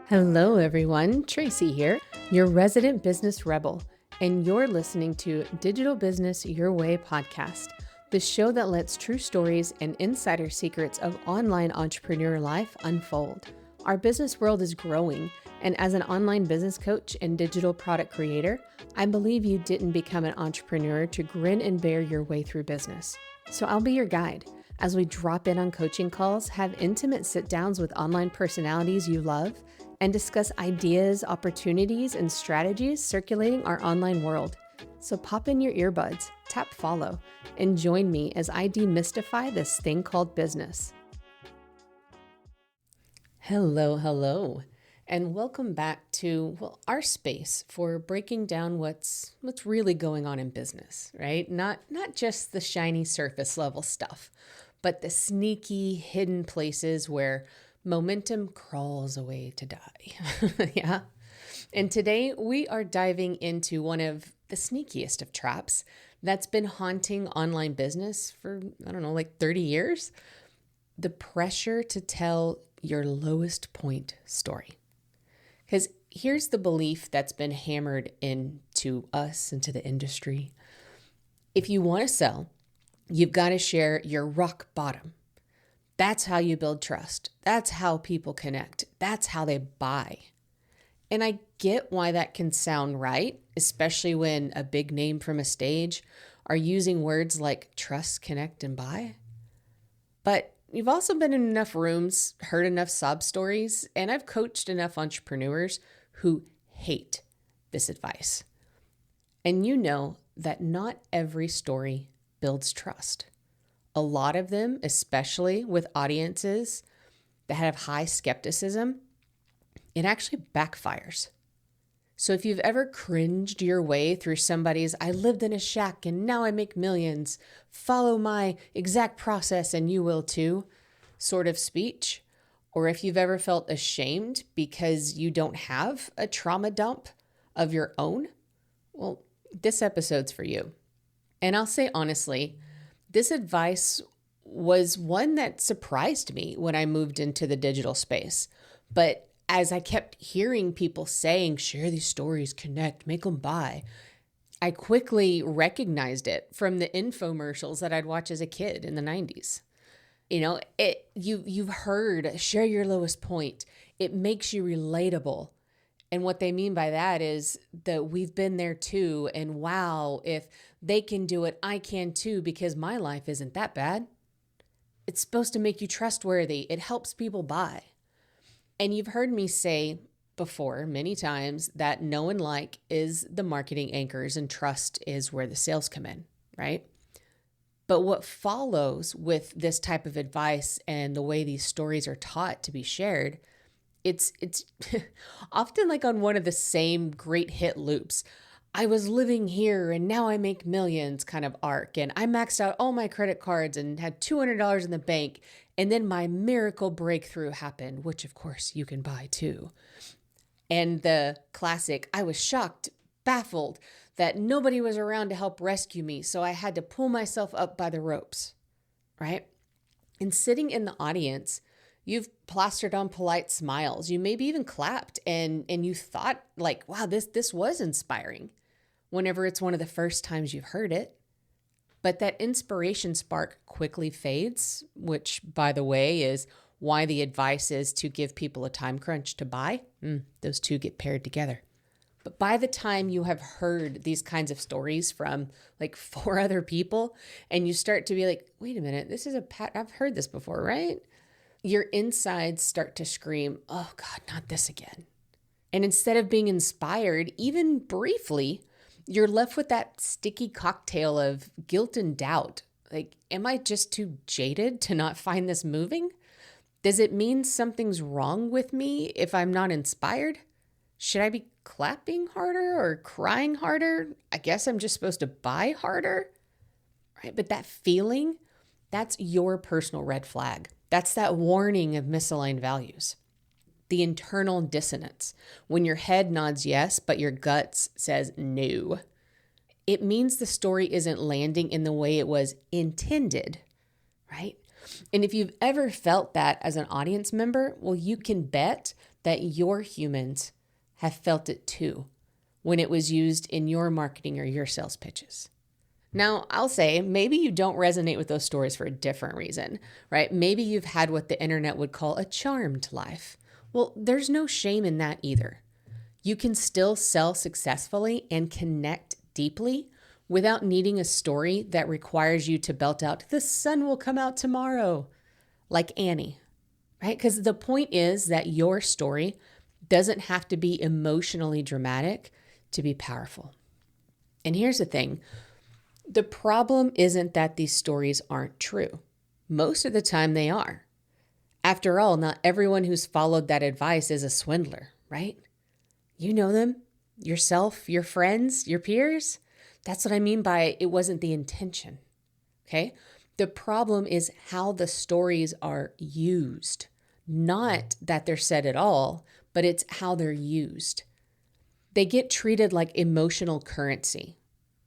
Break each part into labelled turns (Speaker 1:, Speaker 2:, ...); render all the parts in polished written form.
Speaker 1: Hello, everyone. Tracy here, your resident business rebel, and you're listening to Digital Business Your Way podcast, the show that lets true stories and insider secrets of online entrepreneur life unfold. Our business world is growing, and as an online business coach and digital product creator, I believe you didn't become an entrepreneur to grin and bear your way through business. So I'll be your guide as we drop in on coaching calls, have intimate sit-downs with online personalities you love, and discuss ideas, opportunities, and strategies circulating our online world. So pop in your earbuds, tap follow, and join me as I demystify this thing called business. Hello, and welcome back to our space for breaking down what's really going on in business, right? Not just the shiny surface level stuff, but the sneaky hidden places where momentum crawls away to die. Yeah. And today we are diving into one of the sneakiest of traps that's been haunting online business for, 30 years. The pressure to tell your lowest point story. Because here's the belief that's been hammered into us, into the industry. If you want to sell, you've got to share your rock bottom. That's how you build trust. That's how people connect. That's how they buy. And I get why that can sound right, especially when a big name from a stage are using words like trust, connect, and buy. But you've also been in enough rooms, heard enough sob stories, and I've coached enough entrepreneurs who hate this advice. And you know that not every story builds trust. A lot of them, especially with audiences that have high skepticism, it actually backfires. So if you've ever cringed your way through somebody's, I lived in a shack and now I make millions, follow my exact process and you will too, sort of speech, or if you've ever felt ashamed because you don't have a trauma dump of your own, well, this episode's for you. And I'll say honestly, this advice was one that surprised me when I moved into the digital space. But as I kept hearing people saying, share these stories, connect, make them buy, I quickly recognized it from the infomercials that I'd watch as a kid in the 90s. You've heard share your lowest point. It makes you relatable. And what they mean by that is that we've been there too. And wow, if they can do it, I can too, because my life isn't that bad. It's supposed to make you trustworthy. It helps people buy. And you've heard me say before many times that know and like is the marketing anchors and trust is where the sales come in, right? But what follows with this type of advice and the way these stories are taught to be shared, it's often like on one of the same great hit loops. I was living here and now I make millions kind of arc. And I maxed out all my credit cards and had $200 in the bank. And then my miracle breakthrough happened, which of course you can buy too. And the classic, I was shocked, baffled that nobody was around to help rescue me. So I had to pull myself up by the ropes, right? And sitting in the audience, you've plastered on polite smiles. You maybe even clapped and you thought like, wow, this was inspiring whenever it's one of the first times you've heard it. But that inspiration spark quickly fades, which, by the way, is why the advice is to give people a time crunch to buy. Those two get paired together. But by the time you have heard these kinds of stories from like 4 other people and you start to be like, wait a minute, I've heard this before, right? Your insides start to scream, oh God, not this again. And instead of being inspired, even briefly, you're left with that sticky cocktail of guilt and doubt. Like, am I just too jaded to not find this moving? Does it mean something's wrong with me if I'm not inspired? Should I be clapping harder or crying harder? I guess I'm just supposed to buy harder, right? But that feeling, that's your personal red flag. That's that warning of misaligned values. The internal dissonance, when your head nods yes, but your guts says no. It means the story isn't landing in the way it was intended, right? And if you've ever felt that as an audience member, well, you can bet that your humans have felt it too when it was used in your marketing or your sales pitches. Now, I'll say maybe you don't resonate with those stories for a different reason, right? Maybe you've had what the internet would call a charmed life. Well, there's no shame in that either. You can still sell successfully and connect deeply without needing a story that requires you to belt out, "The sun will come out tomorrow," like Annie, right? Because the point is that your story doesn't have to be emotionally dramatic to be powerful. And here's the thing. The problem isn't that these stories aren't true. Most of the time they are. After all, not everyone who's followed that advice is a swindler, right? You know them, yourself, your friends, your peers. That's what I mean by it wasn't the intention, okay? The problem is how the stories are used. Not that they're said at all, but it's how they're used. They get treated like emotional currency,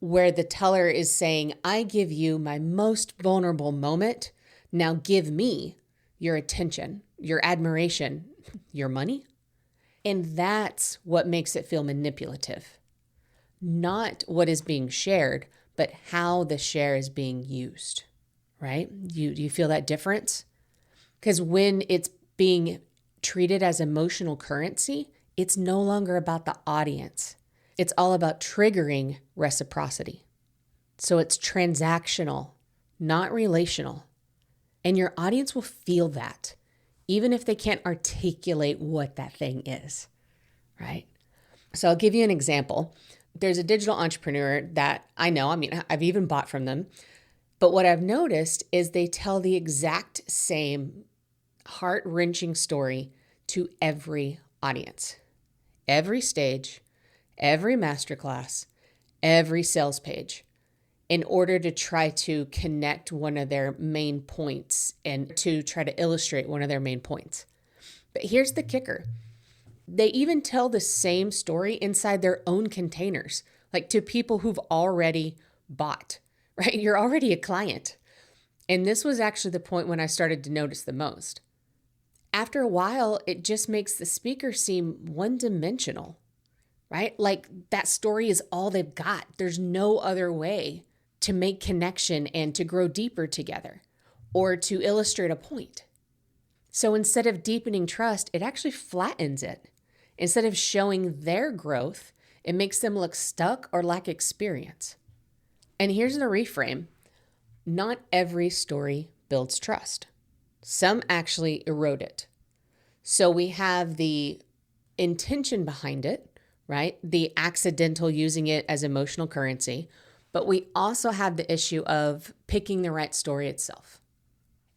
Speaker 1: where the teller is saying, "I give you my most vulnerable moment. Now give me your attention, your admiration, your money." And that's what makes it feel manipulative. Not what is being shared, but how the share is being used, right? Do you feel that difference? Because when it's being treated as emotional currency, it's no longer about the audience. It's all about triggering reciprocity. So it's transactional, not relational. And your audience will feel that, even if they can't articulate what that thing is, right? So I'll give you an example. There's a digital entrepreneur that I know, I've even bought from them. But what I've noticed is they tell the exact same heart-wrenching story to every audience, every stage, every masterclass, every sales page, in order to try to connect one of their main points and to try to illustrate one of their main points. But here's the kicker. They even tell the same story inside their own containers, like to people who've already bought, right? You're already a client. And this was actually the point when I started to notice the most. After a while, it just makes the speaker seem one-dimensional, right? Like that story is all they've got. There's no other way to make connection and to grow deeper together or to illustrate a point. So instead of deepening trust, it actually flattens it. Instead of showing their growth, it makes them look stuck or lack experience. And here's the reframe. Not every story builds trust. Some actually erode it. So we have the intention behind it, right? The accidental using it as emotional currency. But we also have the issue of picking the right story itself.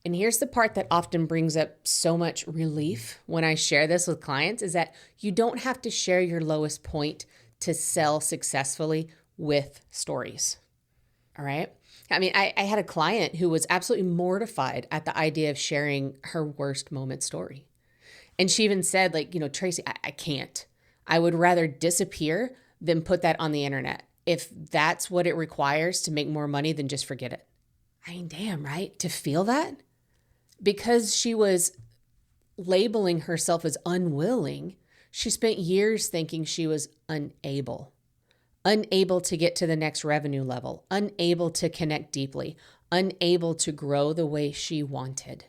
Speaker 1: And here's the part that often brings up so much relief when I share this with clients is that you don't have to share your lowest point to sell successfully with stories. All right. I had a client who was absolutely mortified at the idea of sharing her worst moment story. And she even said, "Tracy, I can't. I would rather disappear than put that on the internet. If that's what it requires to make more money, then just forget it." Damn, right? To feel that? Because she was labeling herself as unwilling, she spent years thinking she was unable to get to the next revenue level, unable to connect deeply, unable to grow the way she wanted.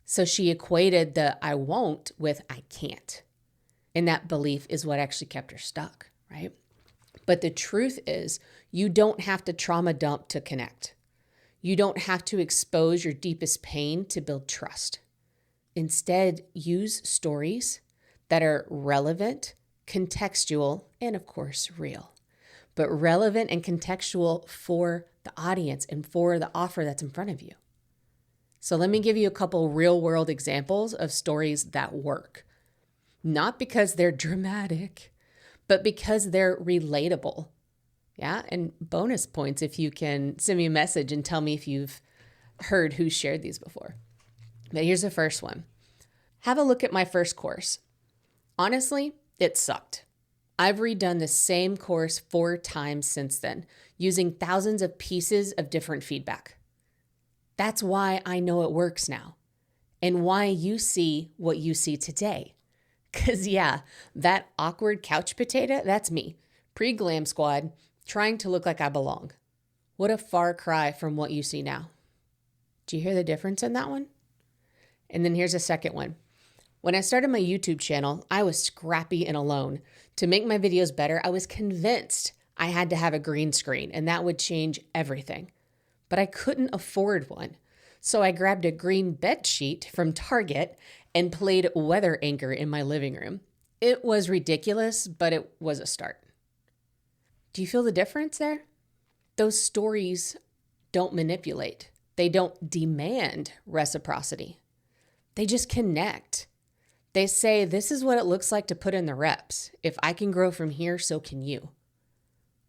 Speaker 1: So she equated the "I won't" with "I can't." And that belief is what actually kept her stuck, right? But the truth is, you don't have to trauma dump to connect. You don't have to expose your deepest pain to build trust. Instead, use stories that are relevant, contextual, and of course, real. But relevant and contextual for the audience and for the offer that's in front of you. So let me give you a couple real-world examples of stories that work. Not because they're dramatic, but because they're relatable. Yeah, and bonus points if you can send me a message and tell me if you've heard who shared these before. But here's the first one. Have a look at my first course. Honestly, it sucked. I've redone the same course 4 times since then, using thousands of pieces of different feedback. That's why I know it works now and why you see what you see today. Because yeah, that awkward couch potato, that's me, pre-glam squad, trying to look like I belong. What a far cry from what you see now. Do you hear the difference in that one? And then here's a second one. When I started my YouTube channel, I was scrappy and alone. To make my videos better, I was convinced I had to have a green screen and that would change everything. But I couldn't afford one. So I grabbed a green bed sheet from Target and played weather anchor in my living room. It was ridiculous, but it was a start. Do you feel the difference there? Those stories don't manipulate. They don't demand reciprocity. They just connect. They say, this is what it looks like to put in the reps. If I can grow from here, so can you.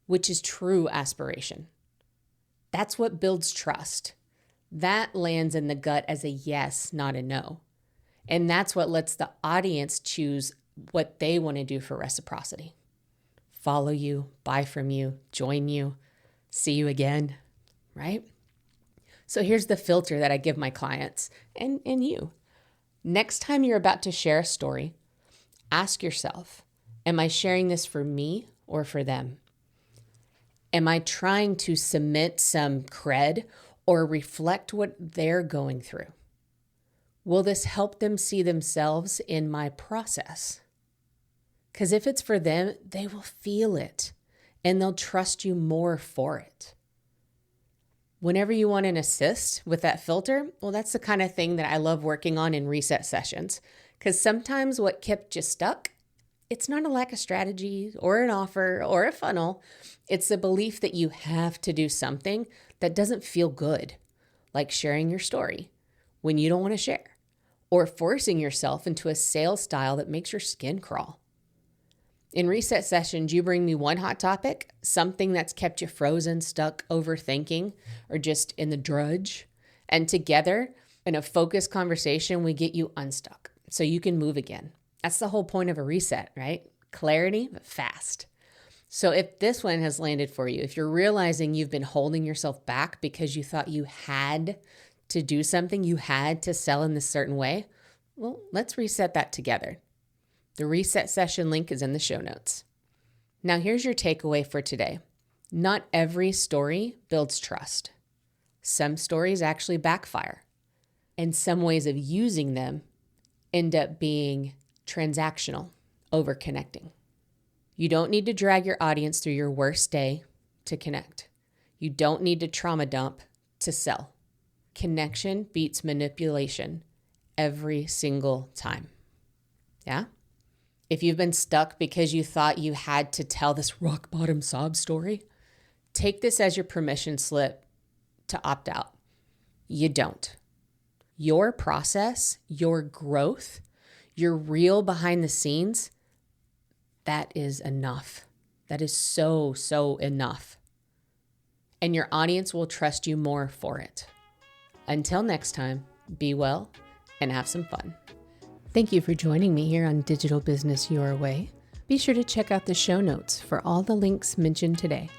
Speaker 1: Which is true aspiration. That's what builds trust. That lands in the gut as a yes, not a no. And that's what lets the audience choose what they want to do for reciprocity. Follow you, buy from you, join you, see you again, right? So here's the filter that I give my clients and you. Next time you're about to share a story, ask yourself, am I sharing this for me or for them? Am I trying to cement some cred or reflect what they're going through? Will this help them see themselves in my process? Because if it's for them, they will feel it and they'll trust you more for it. Whenever you want an assist with that filter, well, that's the kind of thing that I love working on in reset sessions. Because sometimes what kept you stuck, it's not a lack of strategy or an offer or a funnel. It's the belief that you have to do something that doesn't feel good, like sharing your story when you don't want to share, or forcing yourself into a sales style that makes your skin crawl. In reset sessions, you bring me one hot topic, something that's kept you frozen, stuck, overthinking, or just in the drudge. And together, in a focused conversation, we get you unstuck so you can move again. That's the whole point of a reset, right? Clarity, but fast. So if this one has landed for you, if you're realizing you've been holding yourself back because you thought you had to do something, you had to sell in this certain way, well, let's reset that together. The reset session link is in the show notes. Now here's your takeaway for today. Not every story builds trust. Some stories actually backfire, and some ways of using them end up being transactional, over connecting. You don't need to drag your audience through your worst day to connect. You don't need to trauma dump to sell. Connection beats manipulation every single time. Yeah? If you've been stuck because you thought you had to tell this rock bottom sob story, take this as your permission slip to opt out. You don't. Your process, your growth, your real behind the scenes, that is enough. That is so enough. And your audience will trust you more for it. Until next time, be well and have some fun. Thank you for joining me here on Digital Business Your Way. Be sure to check out the show notes for all the links mentioned today.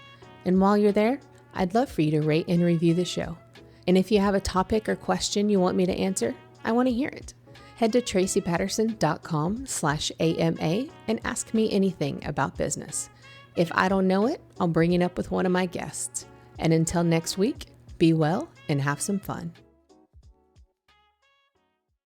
Speaker 1: And while you're there, I'd love for you to rate and review the show. And if you have a topic or question you want me to answer, I want to hear it. Head to tracypatterson.com/AMA and ask me anything about business. If I don't know it, I'll bring it up with one of my guests. And until next week, be well and have some fun.